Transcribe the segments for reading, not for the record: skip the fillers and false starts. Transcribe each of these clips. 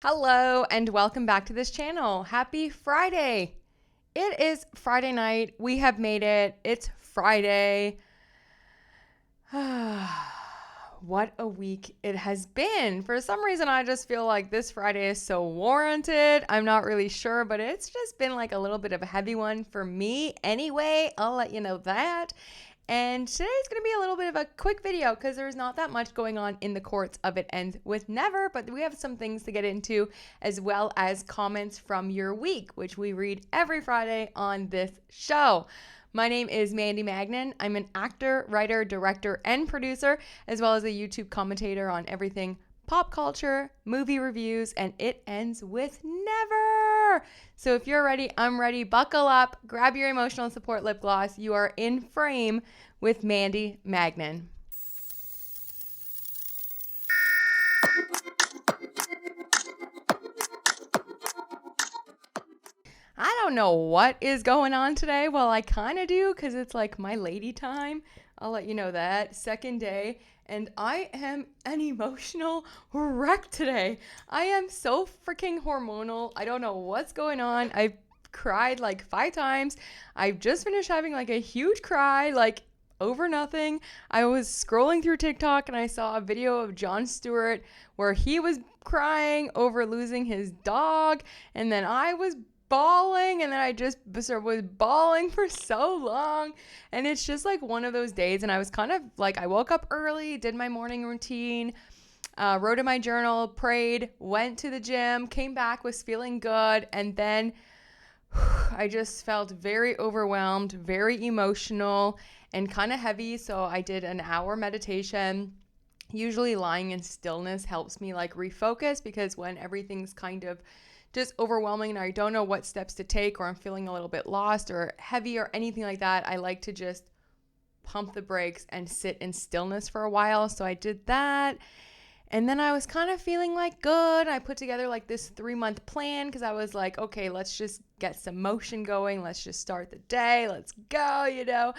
Hello and welcome back to this channel. Happy Friday. It is Friday night. We have made it. It's Friday. What a week it has been. For some reason, I just feel like this Friday is so warranted. I'm not really sure, but it's just been like a little bit of a heavy one for me anyway. I'll let you know that. And today's going to be a little bit of a quick video because there's not that much going on in the courts of It Ends With Never, but we have some things to get into as well as comments from your week, which we read every Friday on this show. My name is Mandy Magnan. I'm an actor, writer, director, and producer, as well as a YouTube commentator on everything pop culture, movie reviews, and It Ends With Never. So if you're ready, I'm ready. Buckle up, grab your emotional support lip gloss. You are in frame with Mandy Magnan. I don't know what is going on today. Well, I kind of do because it's like my lady time. I'll let you know that. Second day. And I am an emotional wreck today. I am so freaking hormonal. I don't know what's going on. I've cried like 5 times. I've just finished having like a huge cry, like over nothing. I was scrolling through TikTok and I saw a video of Jon Stewart where he was crying over losing his dog. And then I was bawling, and then I just was bawling for so long, and it's just like one of those days. And I was kind of like, I woke up early, did my morning routine, wrote in my journal, prayed, went to the gym, came back, was feeling good, and then I just felt very overwhelmed, very emotional, and kind of heavy. So I did an hour meditation. Usually lying in stillness helps me like refocus, because when everything's kind of just overwhelming and I don't know what steps to take, or I'm feeling a little bit lost or heavy or anything like that, I like to just pump the brakes and sit in stillness for a while. So I did that. And then I was kind of feeling like good. I put together like this 3-month plan because I was like, okay, let's just get some motion going. Let's just start the day. Let's go.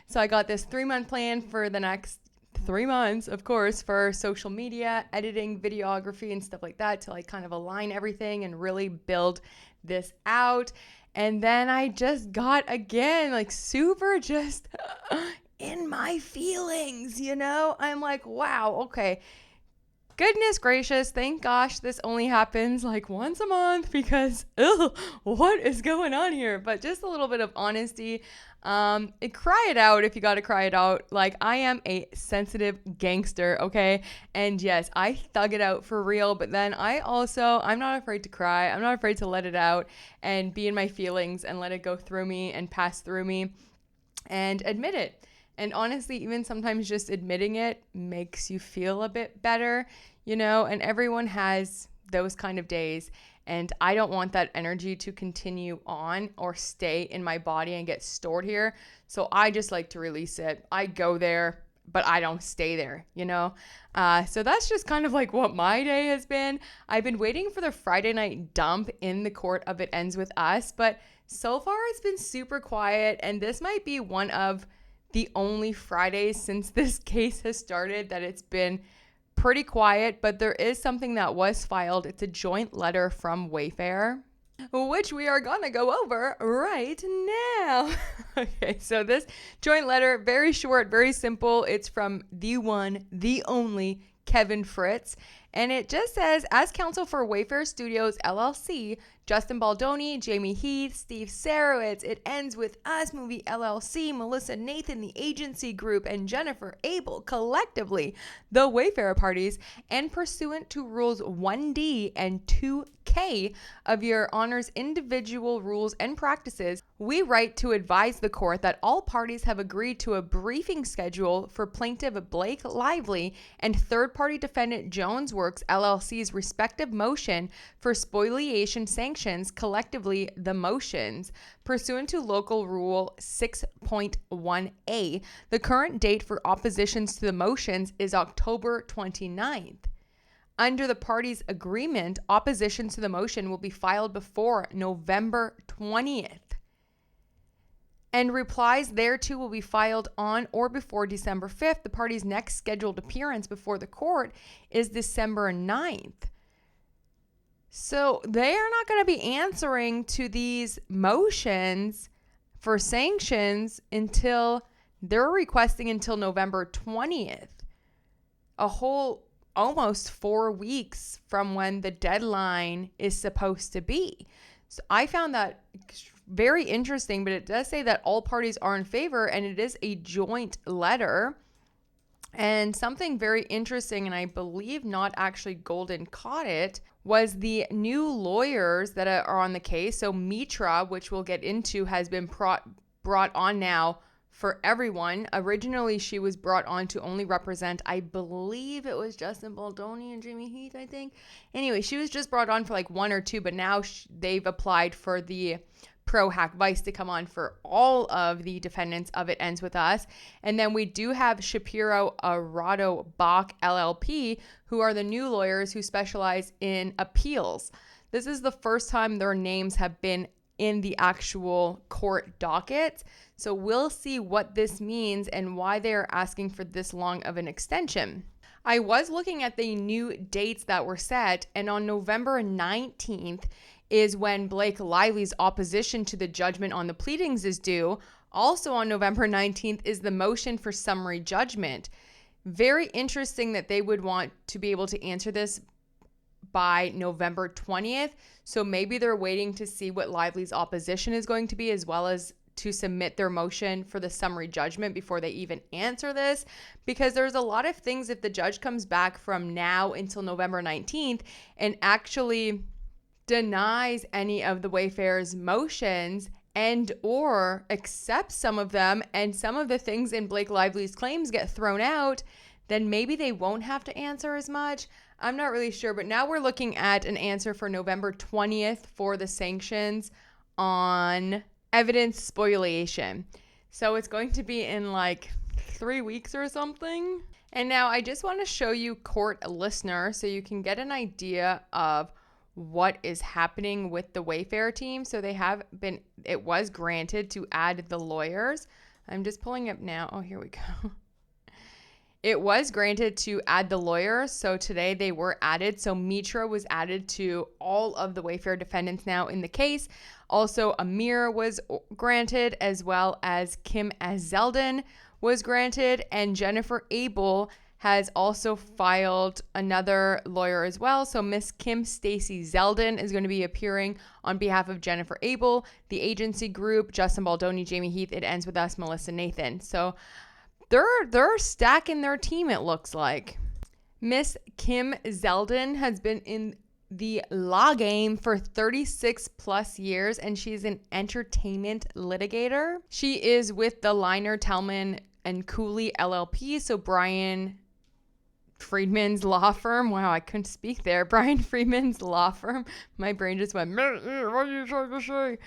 So I got this 3-month plan for the next 3 months, of course, for social media, editing, videography, and stuff like that, to like kind of align everything and really build this out. And then I just got, again, like super just in my feelings, I'm like, wow, okay. Goodness gracious, thank gosh this only happens like once a month, because what is going on here? But just a little bit of honesty. Cry it out if you gotta cry it out. Like, I am a sensitive gangster, okay? And yes, I thug it out for real, but then I'm not afraid to cry. I'm not afraid to let it out and be in my feelings and let it go through me and pass through me and admit it. And honestly, even sometimes just admitting it makes you feel a bit better, and everyone has those kind of days. And I don't want that energy to continue on or stay in my body and get stored here. So I just like to release it. I go there, but I don't stay there, So that's just kind of like what my day has been. I've been waiting for the Friday night dump in the court of It Ends With Us, but so far it's been super quiet. And this might be one of the only Fridays since this case has started that it's been pretty quiet, but there is something that was filed. It's a joint letter from Wayfarer, which we are gonna go over right now. Okay, so this joint letter, very short, very simple. It's from the one, the only Kevin Fritz. And it just says, as counsel for Wayfarer Studios, LLC, Justin Baldoni, Jamie Heath, Steve Sarowitz, It Ends With Us Movie LLC, Melissa Nathan, the agency group, and Jennifer Abel, collectively, the Wayfarer parties, and pursuant to Rules 1D and 2K of your Honor's individual rules and practices, we write to advise the court that all parties have agreed to a briefing schedule for plaintiff Blake Lively and third-party defendant Jones Works LLC's respective motion for spoliation sanctions, collectively the motions. Pursuant to Local Rule 6.1a, the current date for oppositions to the motions is October 29th. Under the parties' agreement, opposition to the motion will be filed before November 20th. And replies thereto will be filed on or before December 5th. The party's next scheduled appearance before the court is December 9th. So they are not going to be answering to these motions for sanctions until they're requesting until November 20th, a whole almost 4 weeks from when the deadline is supposed to be. So I found that very interesting, but it does say that all parties are in favor, and it is a joint letter. And something very interesting, and I believe not actually Golden caught it, was the new lawyers that are on the case. So Mitra, which we'll get into, has been brought on now for everyone. Originally, she was brought on to only represent, I believe it was Justin Baldoni and Jamie Heath, I think. Anyway, she was just brought on for like 1 or 2, but now they've applied for the Pro Hack Vice to come on for all of the defendants of It Ends With Us. And then we do have Shapiro Arado Bach LLP, who are the new lawyers who specialize in appeals. This is the first time their names have been in the actual court docket. So we'll see what this means and why they're asking for this long of an extension. I was looking at the new dates that were set, and on November 19th is when Blake Lively's opposition to the judgment on the pleadings is due. Also on November 19th is the motion for summary judgment. Very interesting that they would want to be able to answer this by November 20th. So maybe they're waiting to see what Lively's opposition is going to be, as well as to submit their motion for the summary judgment before they even answer this, because there's a lot of things if the judge comes back from now until November 19th and actually denies any of the Wayfarer's motions and or accepts some of them, and some of the things in Blake Lively's claims get thrown out, then maybe they won't have to answer as much. I'm not really sure, but now we're looking at an answer for November 20th for the sanctions on evidence spoliation. So it's going to be in like 3 weeks or something. And now I just want to show you Court Listener so you can get an idea of what is happening with the Wayfarer team. So it was granted to add the lawyers. I'm just pulling up now. Oh, here we go. It was granted to add the lawyers. So today they were added. So Mitra was added to all of the Wayfarer defendants now in the case. Also, Amir was granted, as well as Kim Azeldin was granted, and Jennifer Abel has also filed another lawyer as well. So Miss Kim Stacy Zeldin is going to be appearing on behalf of Jennifer Abel, the agency group, Justin Baldoni, Jamie Heath, It Ends With Us, Melissa Nathan. So they're stacking their team, it looks like. Miss Kim Zeldin has been in the law game for 36 plus years, and she's an entertainment litigator. She is with the Liner, Tellman, and Cooley LLP, so Brian Friedman's law firm. Wow, I couldn't speak there. Brian Friedman's law firm. My brain just went, what are you trying to say?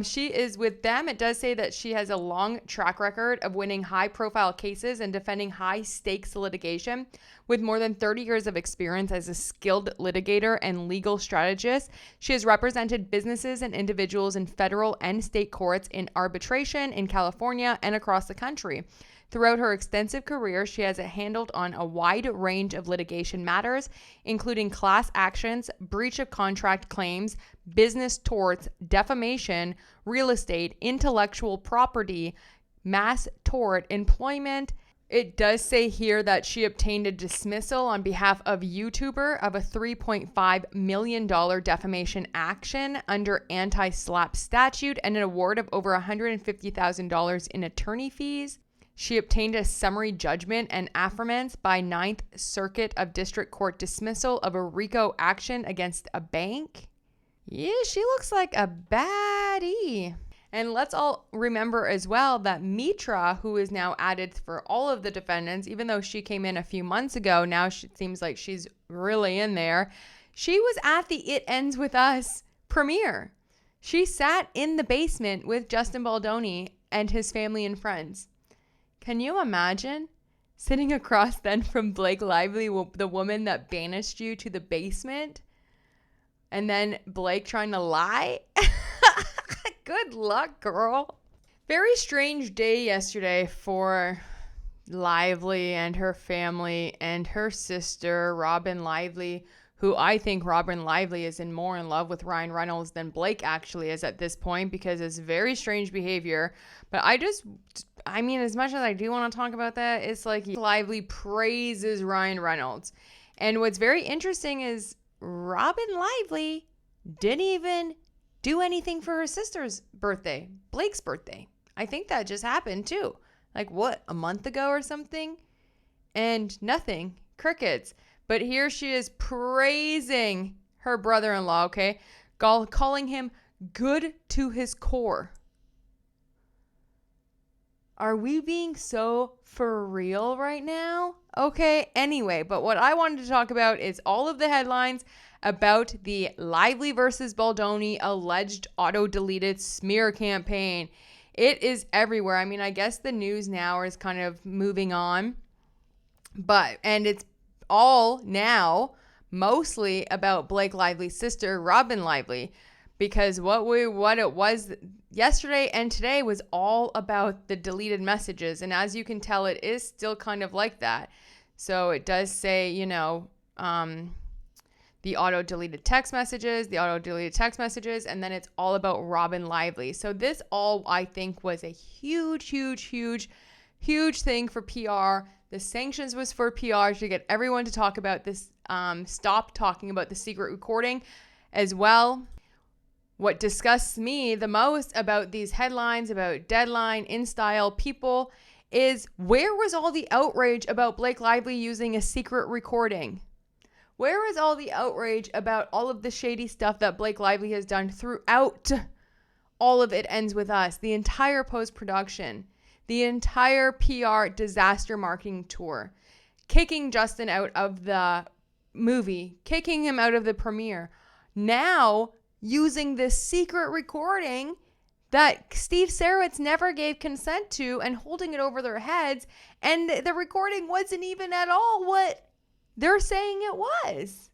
She is with them. It does say that she has a long track record of winning high-profile cases and defending high-stakes litigation. With more than 30 years of experience as a skilled litigator and legal strategist, she has represented businesses and individuals in federal and state courts in arbitration in California and across the country. Throughout her extensive career, she has handled on a wide range of litigation matters, including class actions, breach of contract claims, business torts, defamation, real estate, intellectual property, mass tort, employment. It does say here that she obtained a dismissal on behalf of YouTuber of a $3.5 million defamation action under anti-SLAPP statute and an award of over $150,000 in attorney fees. She obtained a summary judgment and affirmance by 9th Circuit of District Court dismissal of a RICO action against a bank. Yeah, she looks like a baddie. And let's all remember as well that Mitra, who is now added for all of the defendants, even though she came in a few months ago, now it seems like she's really in there. She was at the It Ends With Us premiere. She sat in the basement with Justin Baldoni and his family and friends. Can you imagine sitting across then from Blake Lively, the woman that banished you to the basement, and then Blake trying to lie? Good luck, girl. Very strange day yesterday for Lively and her family and her sister, Robin Lively, who I think Robin Lively is more in love with Ryan Reynolds than Blake actually is at this point, because it's very strange behavior. But I mean, as much as I do want to talk about that, it's like Lively praises Ryan Reynolds. And what's very interesting is Robin Lively didn't even do anything for her sister's birthday, Blake's birthday. I think that just happened too. Like what, a month ago or something? And nothing, crickets. But here she is praising her brother-in-law, okay? Calling him good to his core. Are we being so for real right now? Okay, anyway, but what I wanted to talk about is all of the headlines about the Lively versus Baldoni alleged auto-deleted smear campaign. It is everywhere. I mean, I guess the news now is kind of moving on, and it's all now mostly about Blake Lively's sister, Robin Lively, because what it was yesterday and today was all about the deleted messages. And as you can tell, it is still kind of like that. So it does say, the auto-deleted text messages, and then it's all about Robin Lively. So this all, I think, was a huge thing for PR. The sanctions was for PR to get everyone to talk about this, stop talking about the secret recording as well. What disgusts me the most about these headlines, about Deadline, InStyle, People, is where was all the outrage about Blake Lively using a secret recording? Where was all the outrage about all of the shady stuff that Blake Lively has done throughout All of It Ends With Us, the entire post-production, the entire PR disaster marketing tour, kicking Justin out of the movie, kicking him out of the premiere, now using this secret recording that Steve Sarowitz never gave consent to and holding it over their heads, and the recording wasn't even at all what they're saying it was.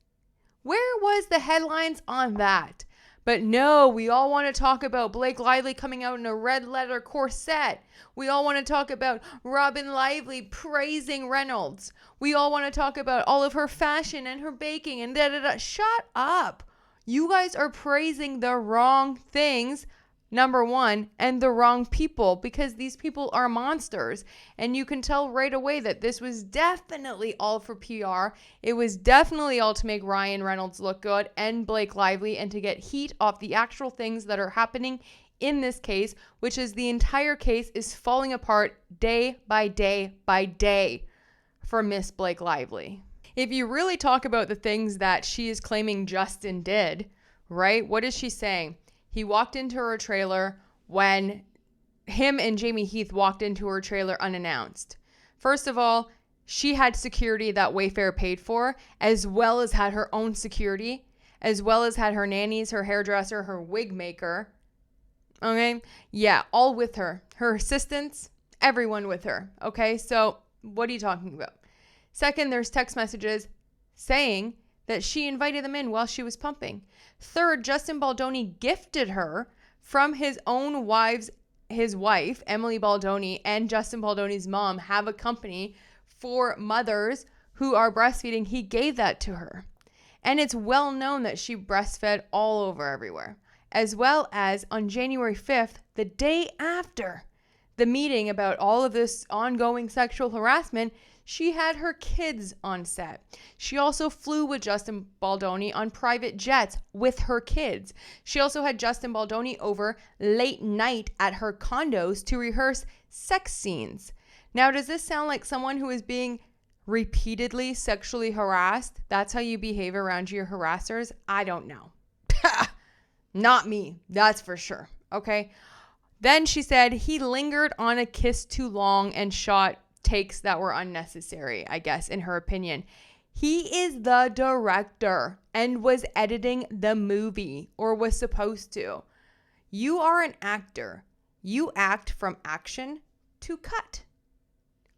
Where was the headlines on that? But no, we all want to talk about Blake Lively coming out in a red leather corset. We all want to talk about Robin Lively praising Reynolds. We all want to talk about all of her fashion and her baking and da-da-da. Shut up. You guys are praising the wrong things, number one, and the wrong people, because these people are monsters. And you can tell right away that this was definitely all for PR. It was definitely all to make Ryan Reynolds look good and Blake Lively, and to get heat off the actual things that are happening in this case, which is the entire case is falling apart day by day by day for Miss Blake Lively. If you really talk about the things that she is claiming Justin did, right? What is she saying? He walked into her trailer when him and Jamie Heath walked into her trailer unannounced. First of all, she had security that Wayfarer paid for, as well as had her own security, as well as had her nannies, her hairdresser, her wig maker. Okay? Yeah, all with her. Her assistants, everyone with her. Okay? So what are you talking about? Second, there's text messages saying that she invited them in while she was pumping. Third, Justin Baldoni gifted her from his wife, Emily Baldoni, and Justin Baldoni's mom have a company for mothers who are breastfeeding. He gave that to her. And it's well known that she breastfed all over everywhere. As well as on January 5th, the day after the meeting about all of this ongoing sexual harassment, she had her kids on set. She also flew with Justin Baldoni on private jets with her kids. She also had Justin Baldoni over late night at her condos to rehearse sex scenes. Now, does this sound like someone who is being repeatedly sexually harassed? That's how you behave around your harassers? I don't know. Not me, that's for sure. Okay. Then she said he lingered on a kiss too long and shot takes that were unnecessary, I guess, in her opinion. He is the director and was editing the movie, or was supposed to. You are an actor. You act from action to cut.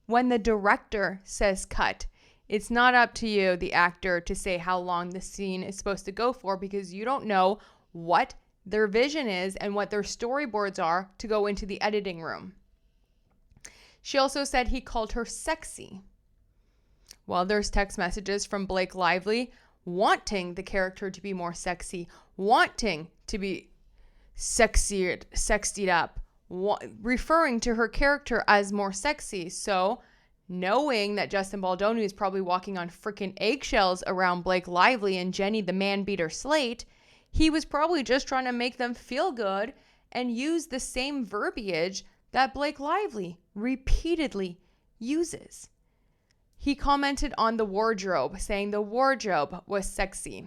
When the director says cut, it's not up to you, the actor, to say how long the scene is supposed to go for, because you don't know what their vision is and what their storyboards are to go into the editing room. She also said he called her sexy. Well, there's text messages from Blake Lively wanting the character to be more sexy, wanting to be sexied up, referring to her character as more sexy. So knowing that Justin Baldoni is probably walking on freaking eggshells around Blake Lively and Jenny the man beater Slate, he was probably just trying to make them feel good and use the same verbiage that Blake Lively repeatedly uses. He commented on the wardrobe, saying the wardrobe was sexy.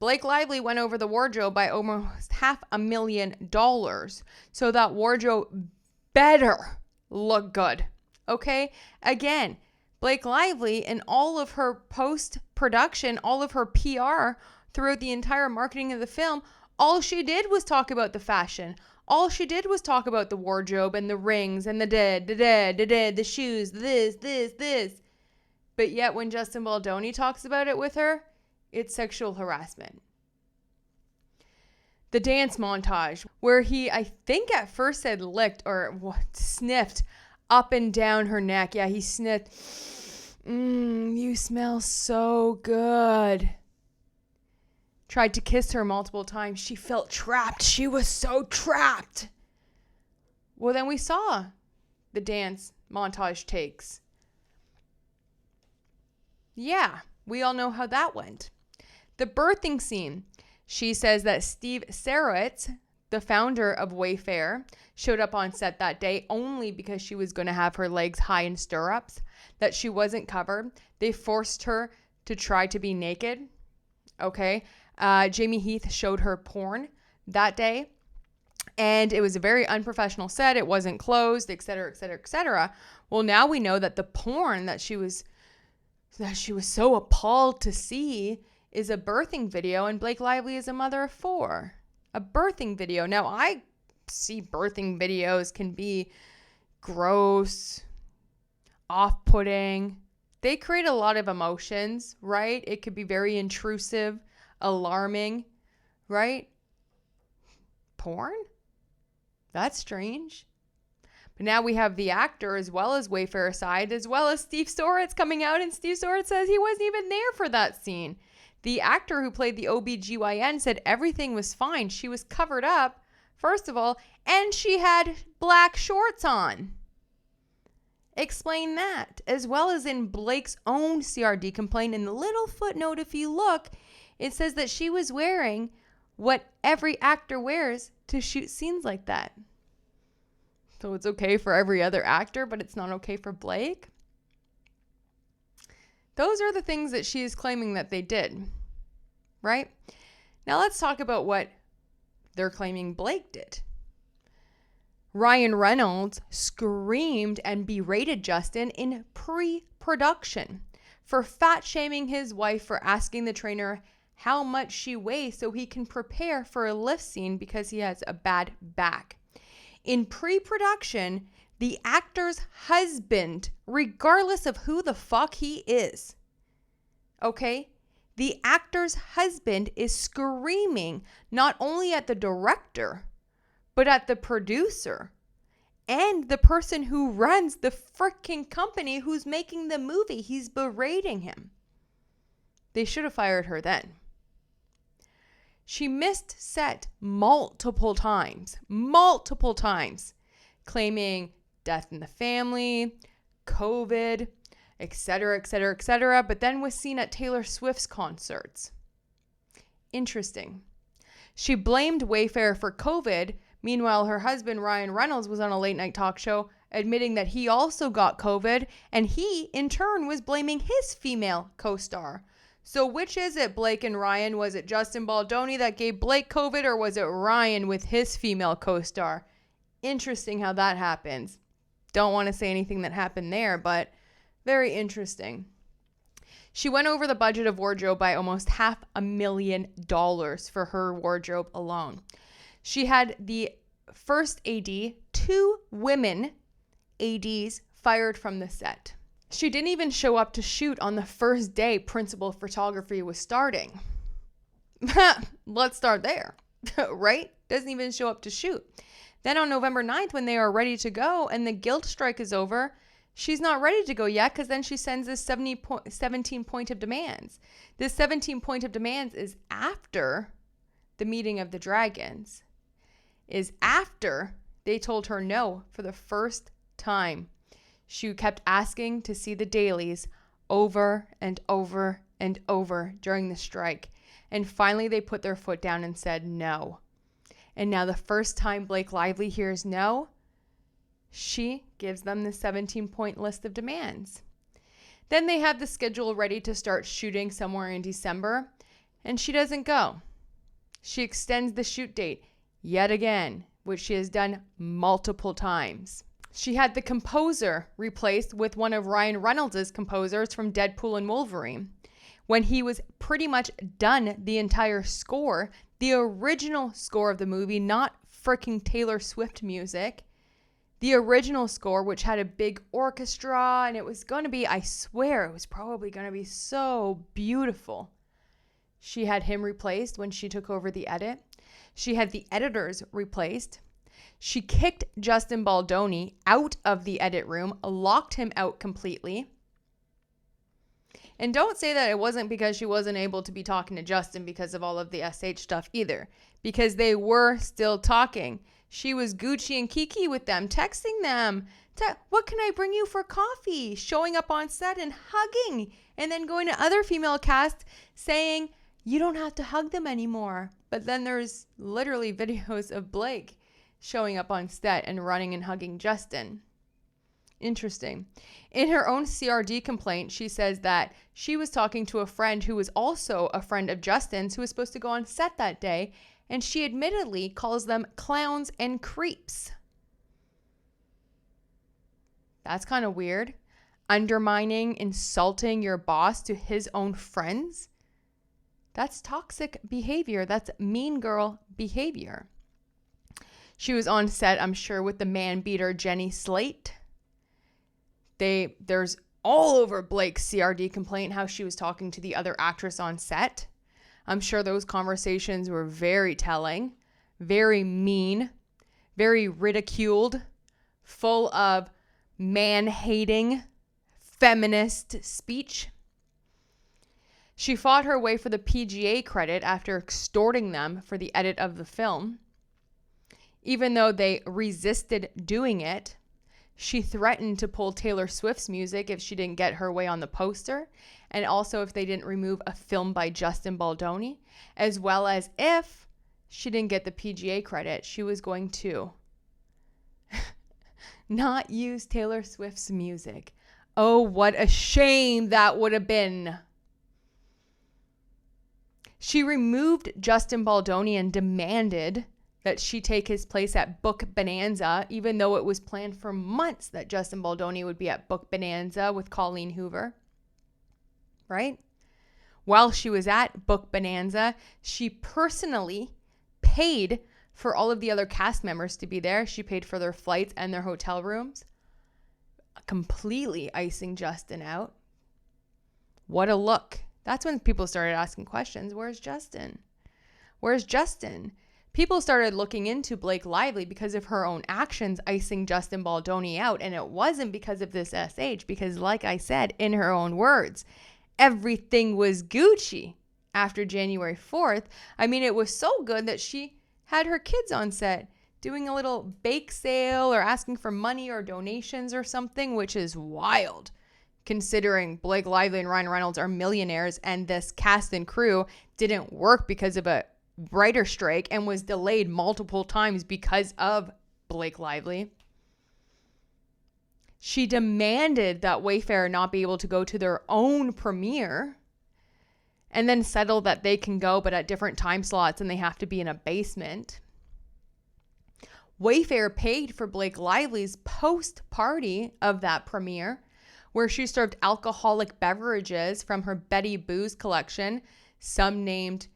Blake Lively went over the wardrobe by almost $500,000. So that wardrobe better look good. Okay? Again, Blake Lively and all of her post-production, all of her PR throughout the entire marketing of the film, all she did was talk about the fashion. All she did was talk about the wardrobe and the rings and the shoes, this. But yet when Justin Baldoni talks about it with her, it's sexual harassment. The dance montage where he, I think at first said licked or sniffed up and down her neck. Yeah, he sniffed. You smell so good. Tried to kiss her multiple times. She felt trapped. She was so trapped. Well, then we saw the dance montage takes. Yeah, we all know how that went. The birthing scene. She says that Steve Sarowitz, the founder of Wayfarer, showed up on set that day only because she was going to have her legs high in stirrups, that she wasn't covered. They forced her to try to be naked. Okay. Jamie Heath showed her porn that day, and it was a very unprofessional set. It wasn't closed, etc., etc., etc. Well, now we know that the porn that she was so appalled to see is a birthing video, and Blake Lively is a mother of 4. A birthing video. Now, I see birthing videos can be gross, off-putting. They create a lot of emotions, right? It could be very intrusive, alarming, right? Porn? That's strange. But now we have the actor as well as Wayfarer side, as well as Steve Sarowitz coming out, and Steve Sarowitz says he wasn't even there for that scene. The actor who played the OBGYN said everything was fine. She was covered up, first of all, and she had black shorts on. Explain that. As well as in Blake's own CRD complaint, in the little footnote, if you look, it says that she was wearing what every actor wears to shoot scenes like that. So it's okay for every other actor, but it's not okay for Blake. Those are the things that she is claiming that they did, right? Now let's talk about what they're claiming Blake did. Ryan Reynolds screamed and berated Justin in pre-production for fat-shaming his wife for asking the trainer how much she weighs so he can prepare for a lift scene because he has a bad back. In pre-production, the actor's husband, regardless of who the fuck he is, okay, the actor's husband is screaming not only at the director, but at the producer and the person who runs the freaking company who's making the movie. He's berating him. They should have fired her then. She missed set multiple times, claiming death in the family, COVID, etc., etc., etc., but then was seen at Taylor Swift's concerts. Interesting. She blamed Wayfarer for COVID. Meanwhile, her husband, Ryan Reynolds, was on a late night talk show admitting that he also got COVID, and he, in turn, was blaming his female co-star. So which is it, Blake and Ryan? Was it Justin Baldoni that gave Blake COVID, or was it Ryan with his female co-star? Interesting how that happens. Don't want to say anything that happened there, but very interesting. She went over the budget of wardrobe by almost $500,000 for her wardrobe alone. She had the first AD, 2 women ADs fired from the set. She didn't even show up to shoot on the first day principal photography was starting. Let's start there, right? Doesn't even show up to shoot. Then on November 9th, when they are ready to go and the guild strike is over, She's not ready to go yet because then she sends this 17 point of demands. This 17 point of demands is after the meeting of the dragons, is after they told her no for the first time. She kept asking to see the dailies over and over and over during the strike. And finally they put their foot down and said no. And now the first time Blake Lively hears no, she gives them the 17-point list of demands. Then they have the schedule ready to start shooting somewhere in December, and she doesn't go. She extends the shoot date yet again, which she has done multiple times. She had the composer replaced with one of Ryan Reynolds' composers from Deadpool and Wolverine. When he was pretty much done the entire score, the original score of the movie, not freaking Taylor Swift music, the original score, which had a big orchestra, and it was going to be, I swear, it was probably going to be so beautiful. She had him replaced when she took over the edit. She had the editors replaced. She kicked Justin Baldoni out of the edit room, locked him out completely. And don't say that it wasn't because she wasn't able to be talking to Justin because of all of the SH stuff either, because they were still talking. She was Gucci and Kiki with them, texting them, what can I bring you for coffee? Showing up on set and hugging, and then going to other female cast saying, you don't have to hug them anymore. But then there's literally videos of Blake showing up on set and running and hugging Justin. Interesting. In her own CRD complaint, she says that she was talking to a friend who was also a friend of Justin's who was supposed to go on set that day, and she admittedly calls them clowns and creeps. That's kind of weird. Undermining, insulting your boss to his own friends. That's toxic behavior. That's mean girl behavior. She was on set, I'm sure, with the man beater Jenny Slate. There's all over Blake's CRD complaint how she was talking to the other actress on set. I'm sure those conversations were very telling, very mean, very ridiculed, full of man-hating, feminist speech. She fought her way for the PGA credit after extorting them for the edit of the film. Even though they resisted doing it, she threatened to pull Taylor Swift's music if she didn't get her way on the poster, and also if they didn't remove a film by Justin Baldoni, as well as if she didn't get the PGA credit, she was going to not use Taylor Swift's music. Oh, what a shame that would have been. She removed Justin Baldoni and demanded that she take his place at Book Bonanza, even though it was planned for months that Justin Baldoni would be at Book Bonanza with Colleen Hoover, right? While she was at Book Bonanza, she personally paid for all of the other cast members to be there. She paid for their flights and their hotel rooms, completely icing Justin out. What a look. That's when people started asking questions. Where's Justin? Where's Justin? People started looking into Blake Lively because of her own actions icing Justin Baldoni out. And it wasn't because of this SH, because like I said, in her own words, everything was Gucci after January 4th. I mean, it was so good that she had her kids on set doing a little bake sale or asking for money or donations or something, which is wild considering Blake Lively and Ryan Reynolds are millionaires and this cast and crew didn't work because of a writer strike and was delayed multiple times because of Blake Lively. She demanded that Wayfarer not be able to go to their own premiere and then settle that they can go but at different time slots and they have to be in a basement. Wayfarer paid for Blake Lively's post party of that premiere where she served alcoholic beverages from her Betty Booze collection, some named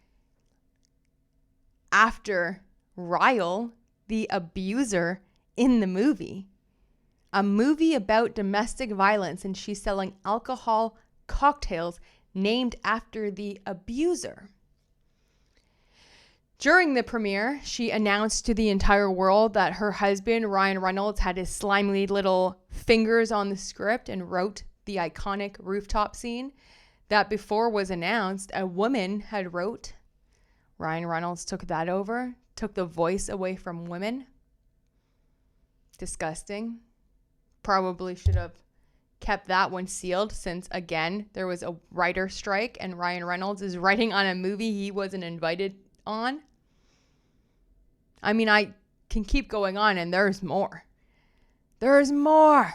after Ryle, the abuser in the movie. A movie about domestic violence, and she's selling alcohol cocktails named after the abuser. During the premiere, she announced to the entire world that her husband, Ryan Reynolds, had his slimy little fingers on the script and wrote the iconic rooftop scene that before was announced, a woman had wrote. Ryan Reynolds took that over, took the voice away from women. Disgusting. Probably should have kept that one sealed since, again, there was a writer strike and Ryan Reynolds is writing on a movie he wasn't invited on. I mean, I can keep going on and there's more. There's more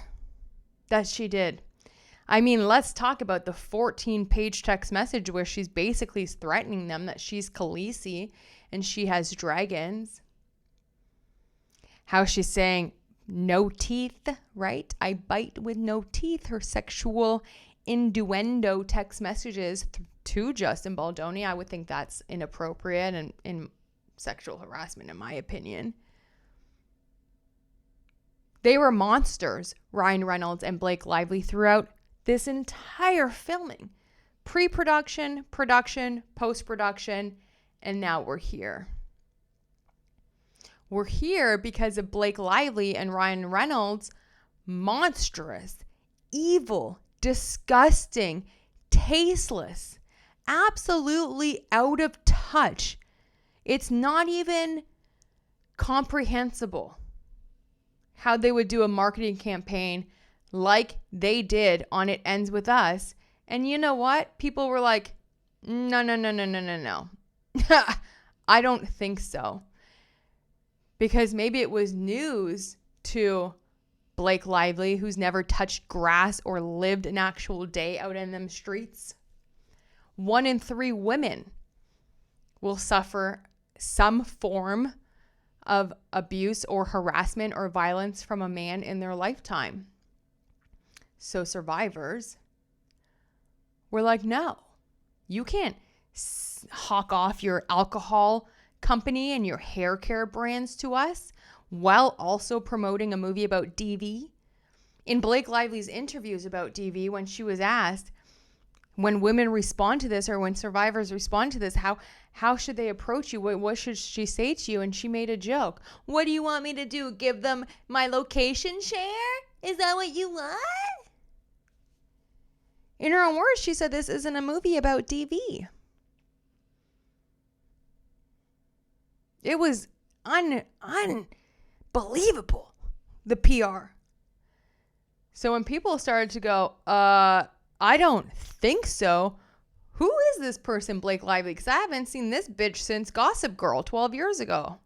that she did. I mean, let's talk about the 14-page text message where she's basically threatening them that she's Khaleesi and she has dragons. How she's saying, no teeth, right? I bite with no teeth. Her sexual innuendo text messages to Justin Baldoni. I would think that's inappropriate and in sexual harassment, in my opinion. They were monsters, Ryan Reynolds and Blake Lively, throughout this entire filming. Pre-production, production, post-production, and now we're here. We're here because of Blake Lively and Ryan Reynolds' monstrous, evil, disgusting, tasteless, absolutely out of touch. It's not even comprehensible how they would do a marketing campaign like they did on It Ends With Us. And you know what? People were like, no. I don't think so. Because maybe it was news to Blake Lively, who's never touched grass or lived an actual day out in them streets. 1 in 3 women will suffer some form of abuse or harassment or violence from a man in their lifetime. So survivors were like, no, you can't hawk off your alcohol company and your hair care brands to us while also promoting a movie about DV. In Blake Lively's interviews about DV, when she was asked, when women respond to this or when survivors respond to this, how should they approach you? What should she say to you? And she made a joke. What do you want me to do? Give them my location share? Is that what you want? In her own words, she said this isn't a movie about DV. It was unbelievable, the PR. So when people started to go, I don't think so. Who is this person, Blake Lively? Because I haven't seen this bitch since Gossip Girl 12 years ago.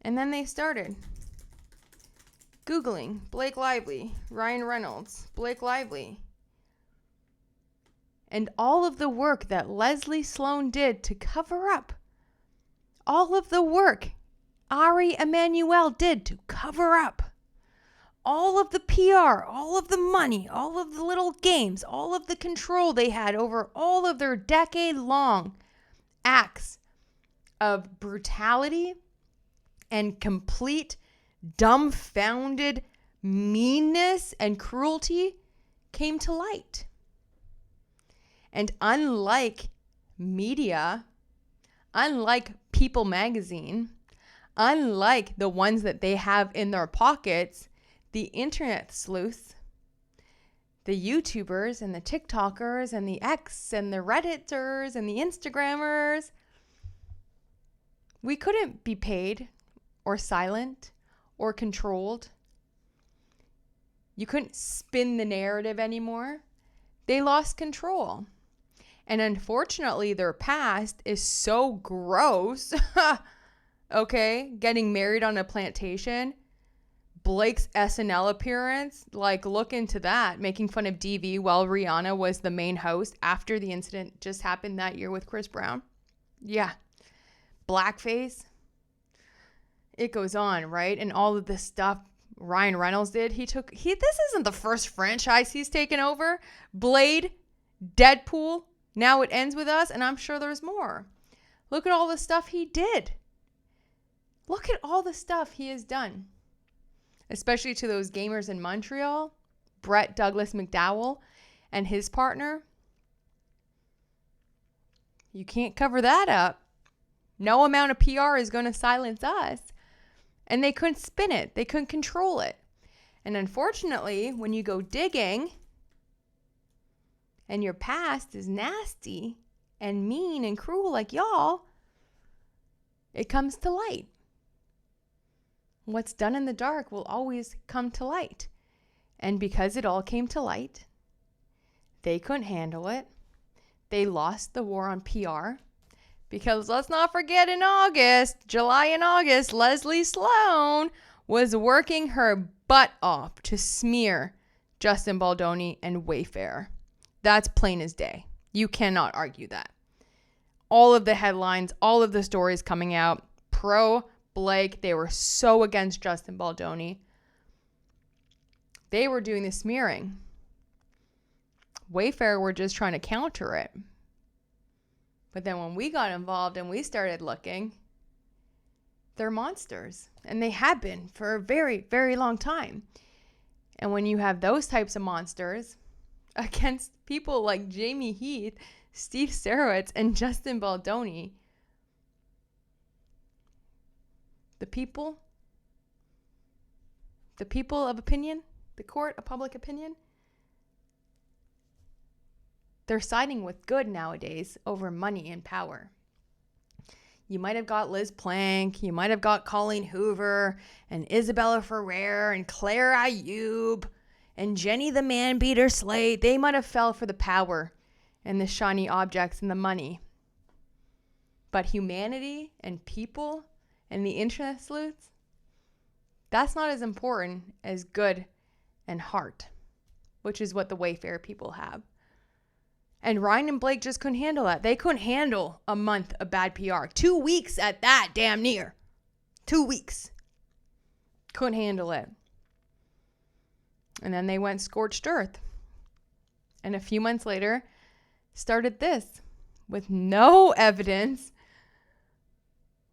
And then they started Googling Blake Lively, Ryan Reynolds, Blake Lively. And all of the work that Leslie Sloan did to cover up. All of the work Ari Emanuel did to cover up. All of the PR, all of the money, all of the little games, all of the control they had over all of their decade-long acts of brutality and complete dumbfounded meanness and cruelty came to light. And unlike media, unlike People magazine, unlike the ones that they have in their pockets, the internet sleuths, the YouTubers and the TikTokers and the X and the Redditors and the Instagrammers, we couldn't be paid or silent or controlled. You couldn't spin the narrative anymore. They lost control. And unfortunately, their past is so gross. Okay, getting married on a plantation. Blake's SNL appearance, like, look into that. Making fun of DV while Rihanna was the main host after the incident just happened that year with Chris Brown. Yeah. Blackface. It goes on, right? And all of this stuff Ryan Reynolds did. This isn't the first franchise he's taken over. Blade, Deadpool, Now It Ends With Us, and I'm sure there's more. Look at all the stuff he did. Look at all the stuff he has done. Especially to those gamers in Montreal, Brett Douglas McDowell and his partner. You can't cover that up. No amount of PR is going to silence us. And they couldn't spin it. They couldn't control it. And unfortunately, when you go digging and your past is nasty and mean and cruel like y'all, it comes to light. What's done in the dark will always come to light. And because it all came to light, they couldn't handle it. They lost the war on PR. Because let's not forget in July and August, Leslie Sloan was working her butt off to smear Justin Baldoni and Wayfarer. That's plain as day. You cannot argue that. All of the headlines, all of the stories coming out, pro Blake, they were so against Justin Baldoni. They were doing the smearing. Wayfarer were just trying to counter it. But then when we got involved and we started looking, they're monsters. And they have been for a very, very long time. And when you have those types of monsters against people like Jamie Heath, Steve Sarowitz, and Justin Baldoni, the people of opinion, the court of public opinion, they're siding with good nowadays over money and power. You might have got Liz Plank, you might have got Colleen Hoover, and Isabella Ferrer, and Claire Ayub, and Jenny the Man-Beater Slate. They might have fell for the power and the shiny objects and the money. But humanity and people and the internet sleuths, that's not as important as good and heart, which is what the Wayfarer people have. And Ryan and Blake just couldn't handle that. They couldn't handle a month of bad PR. 2 weeks at that, damn near. 2 weeks. Couldn't handle it. And then they went scorched earth. And a few months later, started this with no evidence,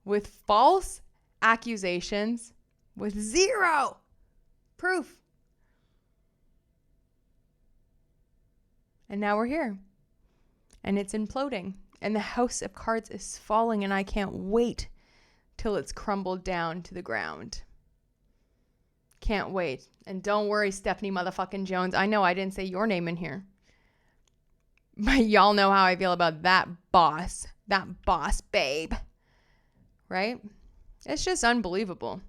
with false accusations, with zero proof. And now we're here. And it's imploding. And the house of cards is falling. And I can't wait till it's crumbled down to the ground. Can't wait. And don't worry, Stephanie motherfucking Jones. I know I didn't say your name in here. But y'all know how I feel about that boss. That boss babe. Right? It's just unbelievable.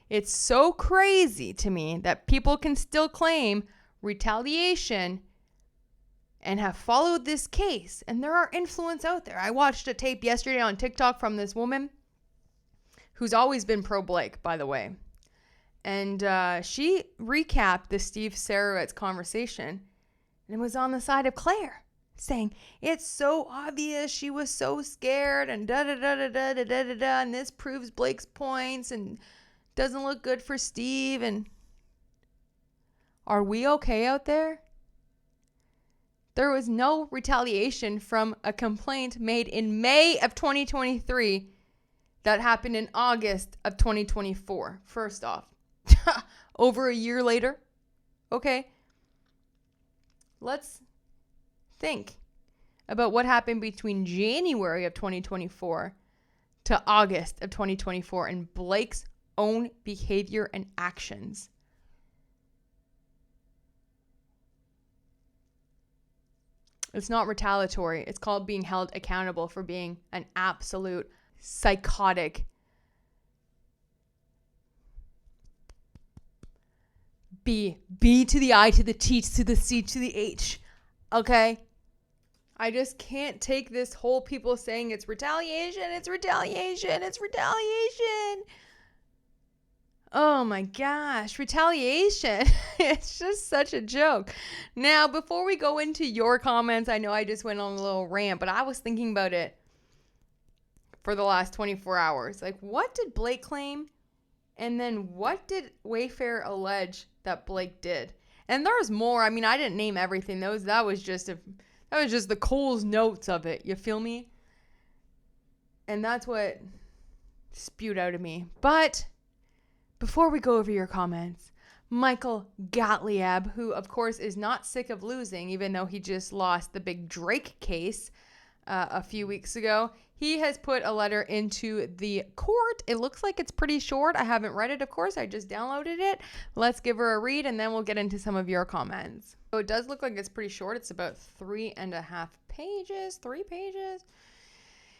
It's so crazy to me that people can still claim retaliation and have followed this case. And there are influence out there. I watched a tape yesterday on TikTok from this woman who's always been pro-Blake, by the way. And she recapped the Steve Sarowitz conversation and was on the side of Claire, saying, it's so obvious she was so scared and da-da-da-da-da-da-da-da, and this proves Blake's points and doesn't look good for Steve. And are we okay out there? There was no retaliation from a complaint made in May of 2023 that happened in August of 2024. First off, over a year later. Okay. Let's think about what happened between January of 2024 to August of 2024 and Blake's own behavior and actions. It's not retaliatory. It's called being held accountable for being an absolute psychotic B to the I to the T to the C to the H. Okay? I just can't take this whole people saying it's retaliation, it's retaliation, it's retaliation. Oh my gosh, retaliation. It's just such a joke. Now, before we go into your comments, I know I just went on a little rant, but I was thinking about it for the last 24 hours. Like, what did Blake claim? And then what did Wayfarer allege that Blake did? And there's more. I mean, I didn't name everything. That was just the Cole's notes of it. You feel me? And that's what spewed out of me. But before we go over your comments, Michael Gottlieb, who of course is not sick of losing, even though he just lost the big Drake case a few weeks ago, he has put a letter into the court. It looks like it's pretty short. I haven't read it, of course. I just downloaded it. Let's give her a read, and then we'll get into some of your comments. So it does look like it's pretty short. It's about 3.5 pages, 3 pages.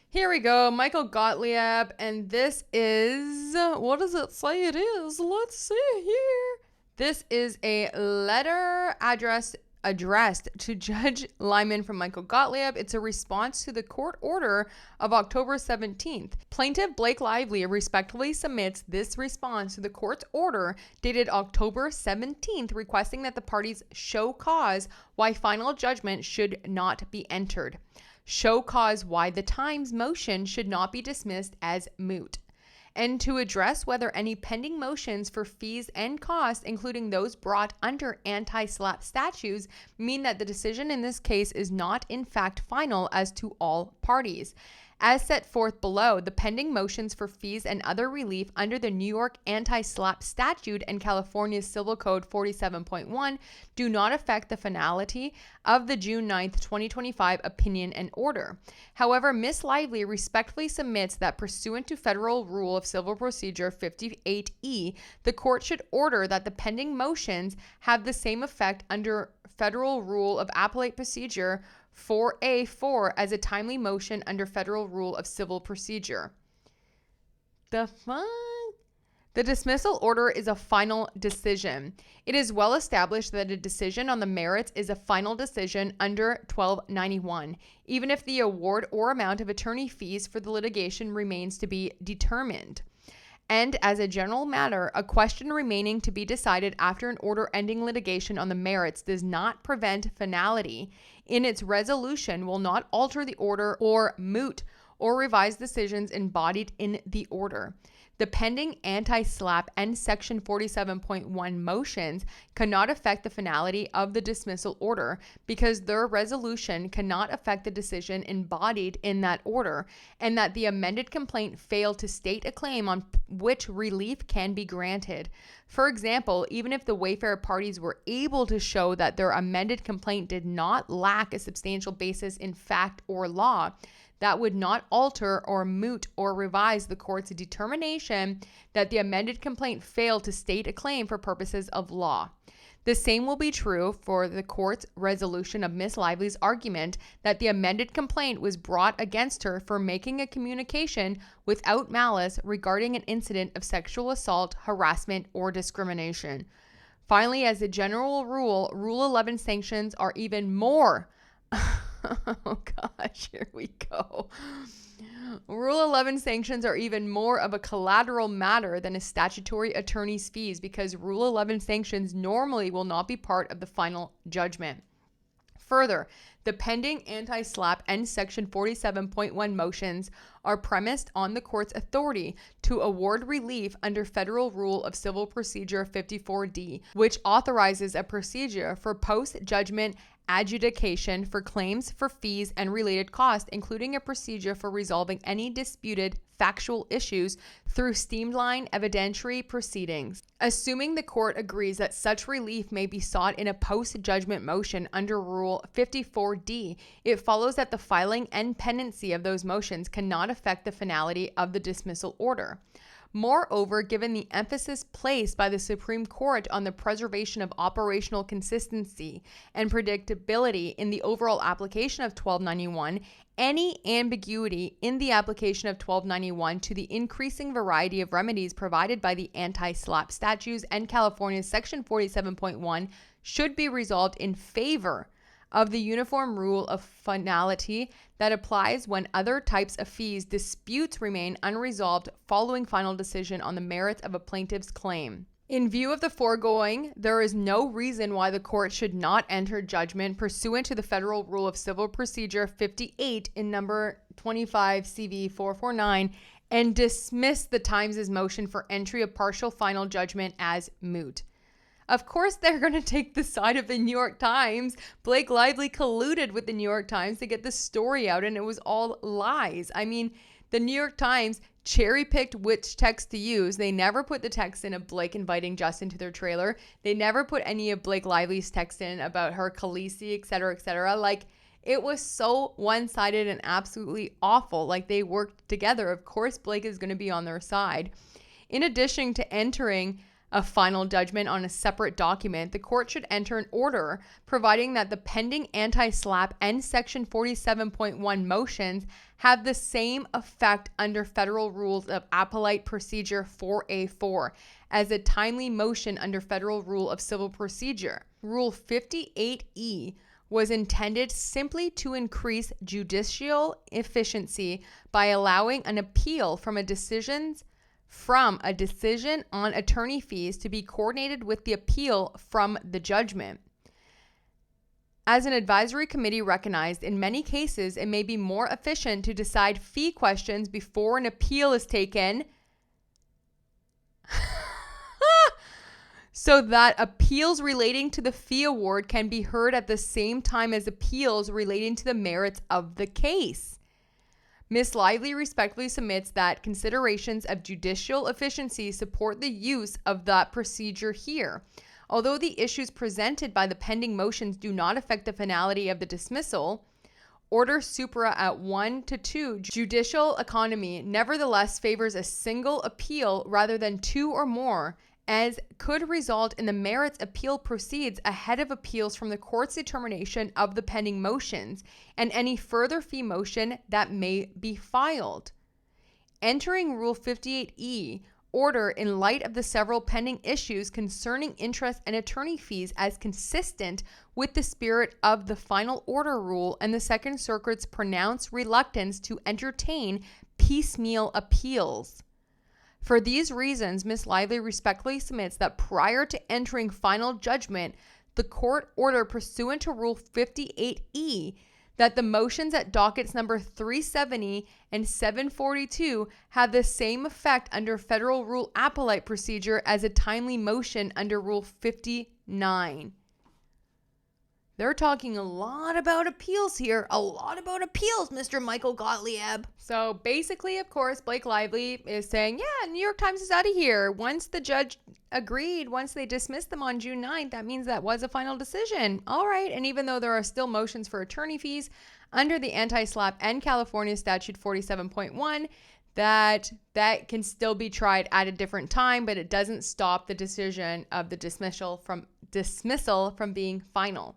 Here we go, Michael Gottlieb, and this is, what does it say it is? Let's see here. This is a letter addressed to Judge Lyman from Michael Gottlieb. It's a response to the court order of October 17th. Plaintiff Blake Lively respectfully submits this response to the court's order dated October 17th, requesting that the parties show cause why final judgment should not be entered. Show cause why the Times motion should not be dismissed as moot, and to address whether any pending motions for fees and costs, including those brought under anti-SLAPP statutes, mean that the decision in this case is not in fact final as to all parties. As set forth below, the pending motions for fees and other relief under the New York anti-SLAPP statute and California's Civil Code 47.1 do not affect the finality of the June 9th, 2025 opinion and order. However, Ms. Lively respectfully submits that pursuant to Federal Rule of Civil Procedure 58E, the court should order that the pending motions have the same effect under Federal Rule of Appellate Procedure 4A4 as a timely motion under Federal Rule of Civil Procedure. The fuck? The dismissal order is a final decision. It is well established that a decision on the merits is a final decision under 1291, even if the award or amount of attorney fees for the litigation remains to be determined. And as a general matter, a question remaining to be decided after an order ending litigation on the merits does not prevent finality in its resolution, will not alter the order or moot or revise decisions embodied in the order. The pending anti-SLAPP and Section 47.1 motions cannot affect the finality of the dismissal order because their resolution cannot affect the decision embodied in that order, and that the amended complaint failed to state a claim on which relief can be granted. For example, even if the Wayfarer parties were able to show that their amended complaint did not lack a substantial basis in fact or law, that would not alter or moot or revise the court's determination that the amended complaint failed to state a claim for purposes of law. The same will be true for the court's resolution of Ms. Lively's argument that the amended complaint was brought against her for making a communication without malice regarding an incident of sexual assault, harassment, or discrimination. Finally, as a general rule, Rule 11 sanctions are even more oh gosh, here we go. Rule 11 sanctions are even more of a collateral matter than a statutory attorney's fees because Rule 11 sanctions normally will not be part of the final judgment. Further, the pending anti-SLAPP and Section 47.1 motions are premised on the court's authority to award relief under Federal Rule of Civil Procedure 54D, which authorizes a procedure for post-judgment adjudication for claims for fees and related costs, including a procedure for resolving any disputed factual issues through streamlined evidentiary proceedings. Assuming the court agrees that such relief may be sought in a post-judgment motion under Rule 54D, it follows that the filing and pendency of those motions cannot affect the finality of the dismissal order. Moreover, given the emphasis placed by the Supreme Court on the preservation of operational consistency and predictability in the overall application of 1291, any ambiguity in the application of 1291 to the increasing variety of remedies provided by the anti-SLAPP statutes and California's Section 47.1 should be resolved in favor of the uniform rule of finality that applies when other types of fees disputes remain unresolved following final decision on the merits of a plaintiff's claim. In view of the foregoing, there is no reason why the court should not enter judgment pursuant to the Federal Rule of Civil Procedure 58 in number 25 CV 449 and dismiss the Times' motion for entry of partial final judgment as moot. Of course, they're going to take the side of the New York Times. Blake Lively colluded with the New York Times to get the story out, and it was all lies. I mean, the New York Times cherry-picked which text to use. They never put the text in of Blake inviting Justin to their trailer. They never put any of Blake Lively's text in about her Khaleesi, etc., etc. Like, It was so one-sided and absolutely awful. Like, they worked together. Of course, Blake is going to be on their side. In addition to entering a final judgment on a separate document, the court should enter an order providing that the pending anti-SLAPP and Section 47.1 motions have the same effect under Federal Rules of Appellate Procedure 4A4 as a timely motion under Federal Rule of Civil Procedure. Rule 58E was intended simply to increase judicial efficiency by allowing an appeal from a decision on attorney fees to be coordinated with the appeal from the judgment. As an advisory committee recognized, in many cases, it may be more efficient to decide fee questions before an appeal is taken so that appeals relating to the fee award can be heard at the same time as appeals relating to the merits of the case. Ms. Lively respectfully submits that considerations of judicial efficiency support the use of that procedure here. Although the issues presented by the pending motions do not affect the finality of the dismissal, Order Supra at 1 to 2, judicial economy nevertheless favors a single appeal rather than two or more, as could result in the merits appeal proceeds ahead of appeals from the court's determination of the pending motions and any further fee motion that may be filed. Entering Rule 58E order in light of the several pending issues concerning interest and attorney fees as consistent with the spirit of the final order rule and the Second Circuit's pronounced reluctance to entertain piecemeal appeals. For these reasons, Ms. Lively respectfully submits that prior to entering final judgment, the court order pursuant to Rule 58E that the motions at dockets number 370 and 742 have the same effect under Federal Rule Appellate Procedure as a timely motion under Rule 59. They're talking a lot about appeals here. A lot about appeals, Mr. Michael Gottlieb. So basically, of course, Blake Lively is saying, yeah, New York Times is out of here. Once the judge agreed, once they dismissed them on June 9th, that means that was a final decision. All right. And even though there are still motions for attorney fees under the anti-SLAPP and California Statute 47.1, that can still be tried at a different time, but it doesn't stop the decision of the dismissal from being final.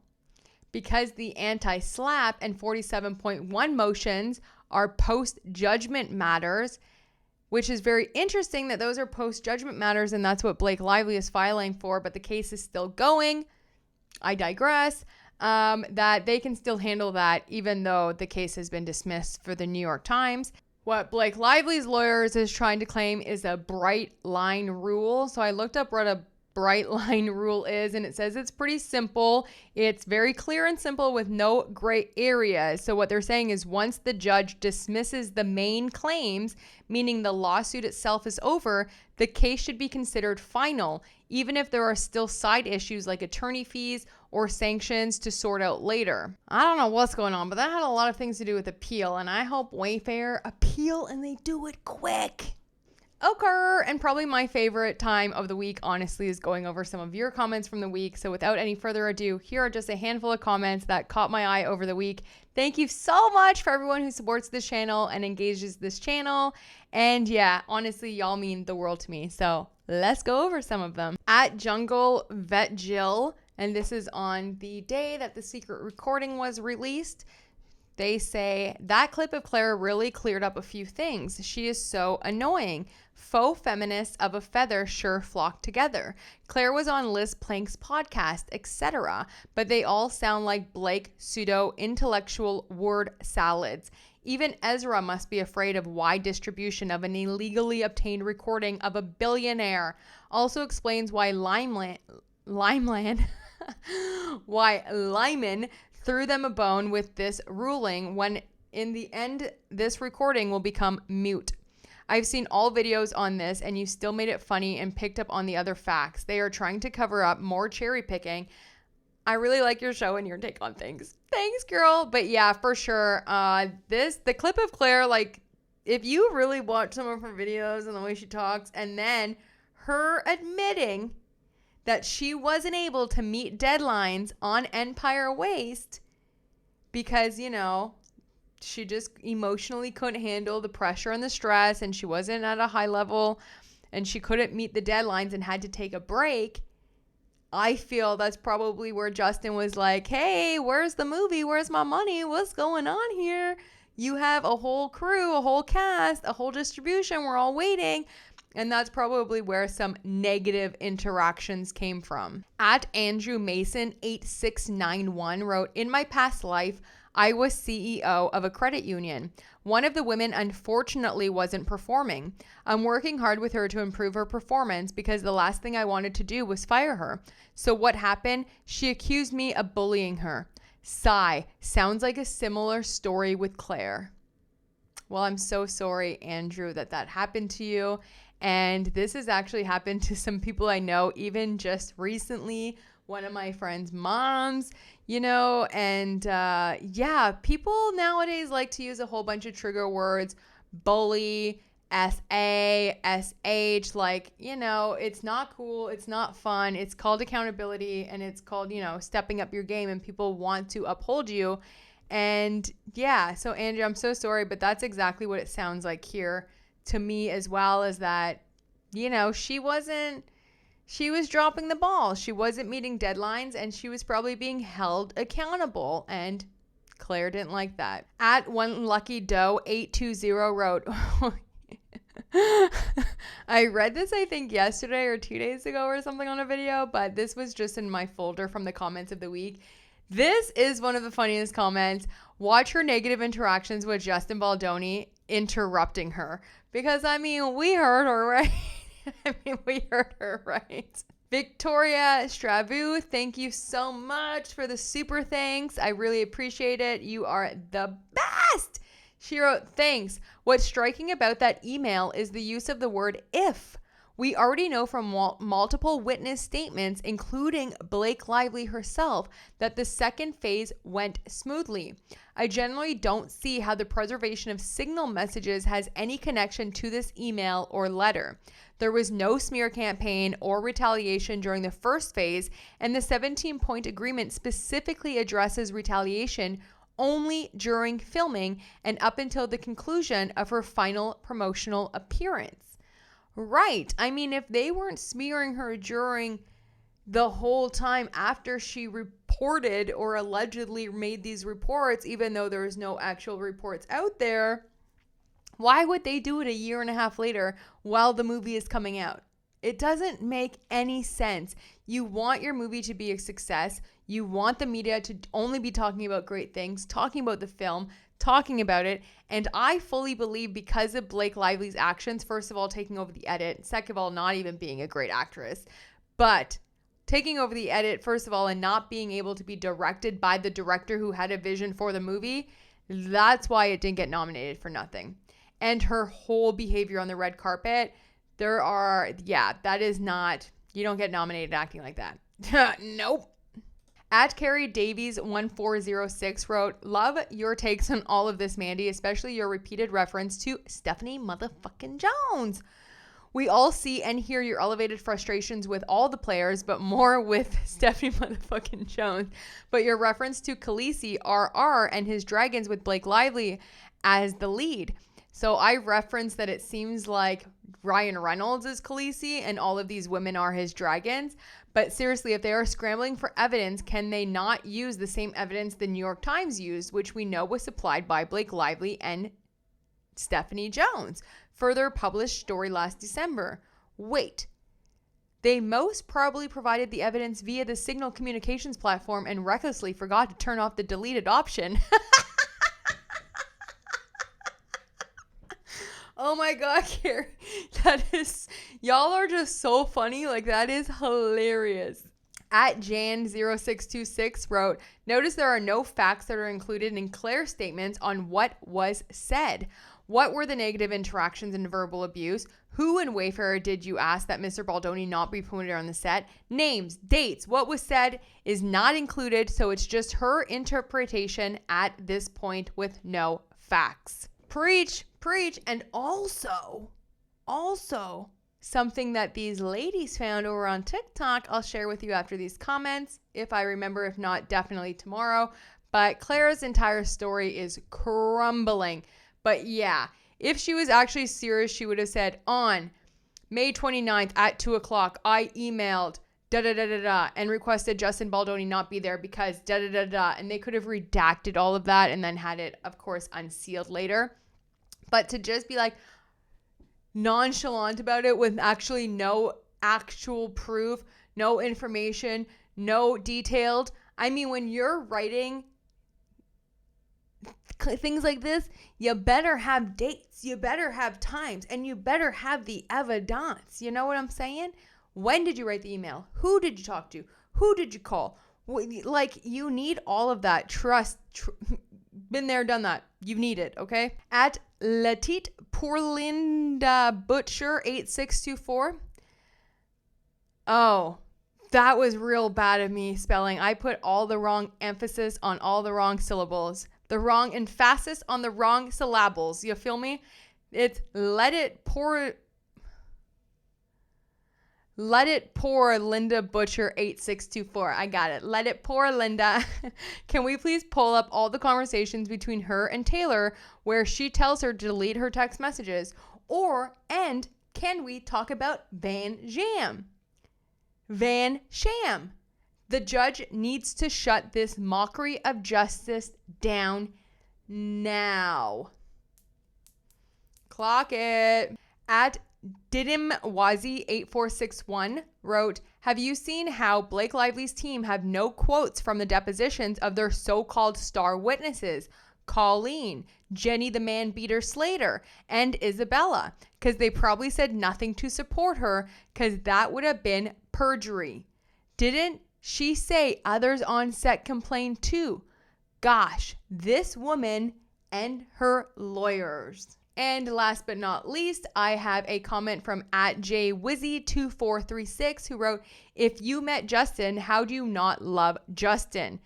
Because the anti-SLAPP and 47.1 motions are post-judgment matters, which is very interesting that those are post-judgment matters, and that's what Blake Lively is filing for, but the case is still going. I digress. That they can still handle that even though the case has been dismissed for the New York Times. What Blake Lively's lawyers is trying to claim is a bright line rule. So I looked up what a bright line rule is, and it says it's pretty simple. It's very clear and simple with no gray areas. So what they're saying is once the judge dismisses the main claims, meaning the lawsuit itself is over, the case should be considered final, even if there are still side issues like attorney fees or sanctions to sort out later. I don't know what's going on, but that had a lot of things to do with appeal, and I hope Wayfarer appeal and they do it quick. Okay, and probably my favorite time of the week, honestly, is going over some of your comments from the week. So without any further ado, here are just a handful of comments that caught my eye over the week. Thank you so much for everyone who supports this channel and engages this channel. And yeah, honestly, y'all mean the world to me. So let's go over some of them. At Jungle Vet Jill, and this is on the day that the secret recording was released. They say, that clip of Claire really cleared up a few things. She is so annoying. Faux feminists of a feather sure flock together. Claire was on Liz Plank's podcast, etc. But they all sound like Blake pseudo-intellectual word salads. Even Ezra must be afraid of wide distribution of an illegally obtained recording of a billionaire. Also explains why Lyman threw them a bone with this ruling when in the end this recording will become mute. I've seen all videos on this and you still made it funny and picked up on the other facts. They are trying to cover up more cherry picking. I really like your show and your take on things. Thanks, girl. But yeah, for sure. The clip of Claire, like if you really watch some of her videos and the way she talks, and then her admitting that she wasn't able to meet deadlines on Empire Waste, because, she just emotionally couldn't handle the pressure and the stress, and she wasn't at a high level, and she couldn't meet the deadlines and had to take a break. I feel that's probably where Justin was like, hey, where's the movie? Where's my money? What's going on here? You have a whole crew, a whole cast, a whole distribution. We're all waiting. And that's probably where some negative interactions came from. At Andrew Mason 8691 wrote, in my past life, I was CEO of a credit union. One of the women unfortunately wasn't performing. I'm working hard with her to improve her performance because the last thing I wanted to do was fire her. So what happened? She accused me of bullying her. Sigh. Sounds like a similar story with Claire. Well, I'm so sorry, Andrew, that happened to you. And this has actually happened to some people I know, even just recently. One of my friends' moms, and people nowadays like to use a whole bunch of trigger words, bully, SA, SH, it's not cool, it's not fun, it's called accountability, and it's called, stepping up your game, and people want to uphold you. And so Andrew, I'm so sorry, but that's exactly what it sounds like here to me, as well as that, she was dropping the ball. She wasn't meeting deadlines, and she was probably being held accountable, and Claire didn't like that. At One Lucky Doe 820 wrote, I read this, I think yesterday or 2 days ago or something on a video, but this was just in my folder from the comments of the week. This is one of the funniest comments. Watch her negative interactions with Justin Baldoni interrupting her. Because, we heard her, right? We heard her, right? Victoria Stravu, thank you so much for the super thanks. I really appreciate it. You are the best. She wrote, thanks. What's striking about that email is the use of the word if. We already know from multiple witness statements, including Blake Lively herself, that the second phase went smoothly. I generally don't see how the preservation of signal messages has any connection to this email or letter. There was no smear campaign or retaliation during the first phase, and the 17-point agreement specifically addresses retaliation only during filming and up until the conclusion of her final promotional appearance. Right. If they weren't smearing her during the whole time after she reported or allegedly made these reports, even though there's no actual reports out there, why would they do it a year and a half later while the movie is coming out? It doesn't make any sense. You want your movie to be a success. You want the media to only be talking about great things, talking about the film, talking about it. And I fully believe because of Blake Lively's actions, first of all, taking over the edit, second of all, not even being a great actress, but taking over the edit, first of all, and not being able to be directed by the director who had a vision for the movie, that's why it didn't get nominated for nothing. And her whole behavior on the red carpet, that is not, you don't get nominated acting like that. Nope. At Carrie Davies 1406 wrote, love your takes on all of this, Mandy, especially your repeated reference to Stephanie motherfucking Jones. We all see and hear your elevated frustrations with all the players, but more with Stephanie motherfucking Jones. But your reference to Khaleesi RR and his dragons with Blake Lively as the lead. So I referenced that it seems like Ryan Reynolds is Khaleesi and all of these women are his dragons. But seriously, if they are scrambling for evidence, can they not use the same evidence the New York Times used, which we know was supplied by Blake Lively and Stephanie Jones? Further published story last December. Wait. They most probably provided the evidence via the Signal communications platform and recklessly forgot to turn off the deleted option. Oh my God, Carrie. Y'all are just so funny. That is hilarious. At Jan0626 wrote, notice there are no facts that are included in Claire's statements on what was said. What were the negative interactions and verbal abuse? Who in Wayfarer did you ask that Mr. Baldoni not be promoted on the set? Names, dates, what was said is not included, so it's just her interpretation at this point with no facts. Preach. And also something that these ladies found over on TikTok, I'll share with you after these comments, if I remember, if not, definitely tomorrow. But Claire's entire story is crumbling. But yeah, if she was actually serious, she would have said, on May 29th at 2 o'clock, I emailed da-da-da-da-da and requested Justin Baldoni not be there because da-da-da-da. And they could have redacted all of that and then had it, of course, unsealed later. But to just be like nonchalant about it with actually no actual proof, no information, no detailed. I mean, when you're writing things like this, you better have dates, you better have times, and you better have the evidence. You know what I'm saying? When did you write the email? Who did you talk to? Who did you call? Like, you need all of that. Trust. Been there, done that. You need it, okay? At Latit Pourlinda Butcher 8624. Oh, that was real bad of me spelling. I put all the wrong emphasis on all the wrong syllables. The wrong emphasis on the wrong syllables. You feel me? It's let it pour Linda Butcher 8624. I got it. Let it pour Linda. Can we please pull up all the conversations between her and Taylor where she tells her to delete her text messages? And can we talk about Van Sham? Van Sham. The judge needs to shut this mockery of justice down now. Clock it. At Didimwazi8461 wrote, have you seen how Blake Lively's team have no quotes from the depositions of their so-called star witnesses, Colleen, Jenny the Man-Beater Slater, and Isabella? Because they probably said nothing to support her because that would have been perjury. Didn't she say others on set complained too? Gosh, this woman and her lawyers. And last but not least, I have a comment from @JWizzy2436 who wrote, if you met Justin, how do you not love Justin?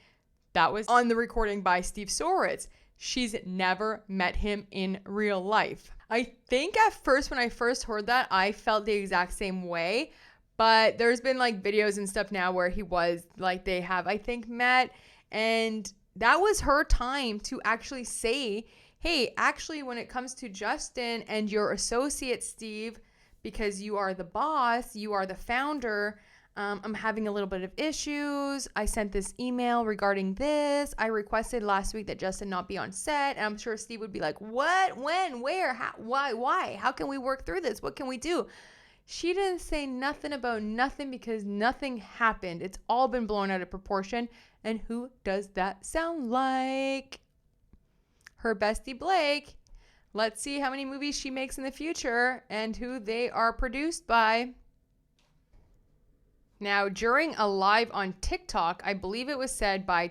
That was on the recording by Steve Soritz. She's never met him in real life. I think at first, when I first heard that, I felt the exact same way. But there's been like videos and stuff now where he was like, they have, I think, met. And that was her time to actually say, hey, actually, when it comes to Justin and your associate, Steve, because you are the boss, you are the founder, I'm having a little bit of issues. I sent this email regarding this. I requested last week that Justin not be on set. And I'm sure Steve would be like, what, when, where, how, why? How can we work through this? What can we do? She didn't say nothing about nothing because nothing happened. It's all been blown out of proportion. And who does that sound like? Her bestie Blake. Let's see how many movies she makes in the future and who they are produced by. Now, during a live on TikTok, I believe it was said by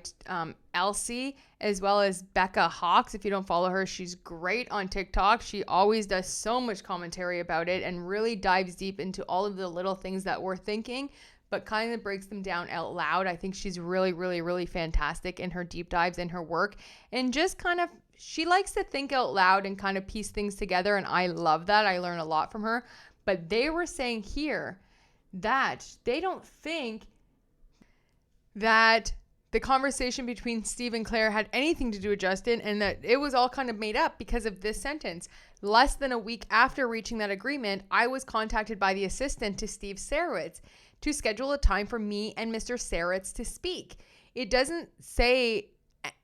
Elsie as well as Becca Hawks. If you don't follow her, she's great on TikTok. She always does so much commentary about it and really dives deep into all of the little things that we're thinking, but kind of breaks them down out loud. I think she's really, really, really fantastic in her deep dives in her work. And just kind of, she likes to think out loud and kind of piece things together. And I love that. I learn a lot from her. But they were saying here that they don't think that the conversation between Steve and Claire had anything to do with Justin and that it was all kind of made up because of this sentence. Less than a week after reaching that agreement, I was contacted by the assistant to Steve Sarowitz to schedule a time for me and Mr. Sarowitz to speak. It doesn't say,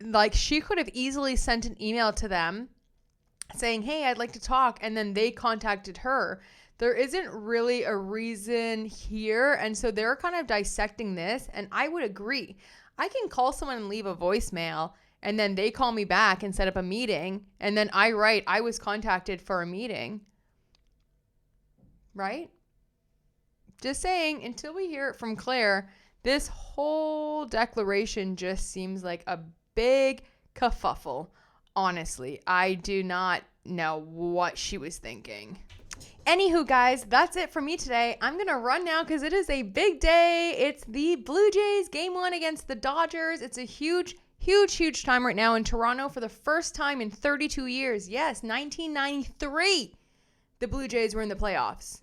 like, she could have easily sent an email to them saying, hey, I'd like to talk, and then they contacted her. There isn't really a reason here, and so they're kind of dissecting this, and I would agree. I can call someone and leave a voicemail, and then they call me back and set up a meeting, and then I write, I was contacted for a meeting. Right? Just saying, until we hear it from Claire, this whole declaration just seems like a big kerfuffle. Honestly, I do not know what she was thinking. Anywho, guys, that's it for me today. I'm going to run now because it is a big day. It's the Blue Jays game 1 against the Dodgers. It's a huge, huge, huge time right now in Toronto for the first time in 32 years. Yes, 1993, the Blue Jays were in the playoffs.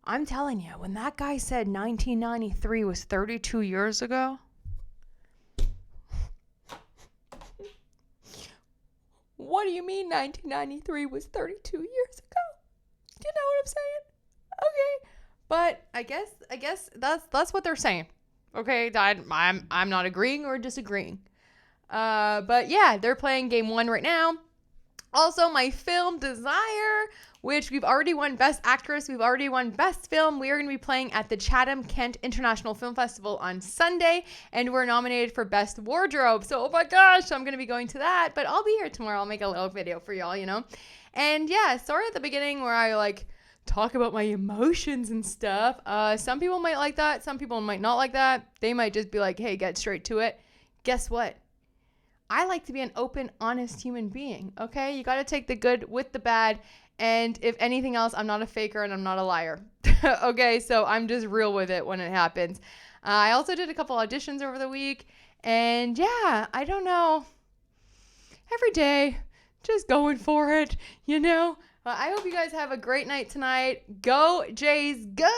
I'm telling you, when that guy said 1993 was 32 years ago, What do you mean 1993 was 32 years ago? You know what I'm saying? Okay. But I guess that's what they're saying. Okay, I'm not agreeing or disagreeing. But yeah, they're playing game 1 right now. Also, my film Desire, which we've already won Best Actress, we've already won Best Film. We are going to be playing at the Chatham-Kent International Film Festival on Sunday, and we're nominated for Best Wardrobe. So, oh my gosh, I'm going to be going to that, but I'll be here tomorrow. I'll make a little video for y'all, you know. And yeah, sorry at the beginning where I talk about my emotions and stuff. Some people might like that. Some people might not like that. They might just be like, hey, get straight to it. Guess what? I like to be an open, honest human being, okay? You got to take the good with the bad, and if anything else, I'm not a faker and I'm not a liar, okay? So I'm just real with it when it happens. I also did a couple auditions over the week, and yeah, I don't know. Every day, just going for it, you know? I hope you guys have a great night tonight. Go, Jays, go!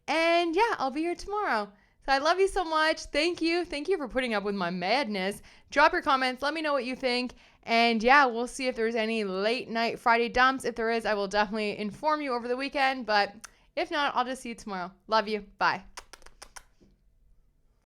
And yeah, I'll be here tomorrow. So I love you so much. Thank you. Thank you for putting up with my madness. Drop your comments. Let me know what you think. And yeah, we'll see if there's any late night Friday dumps. If there is, I will definitely inform you over the weekend. But if not, I'll just see you tomorrow. Love you. Bye.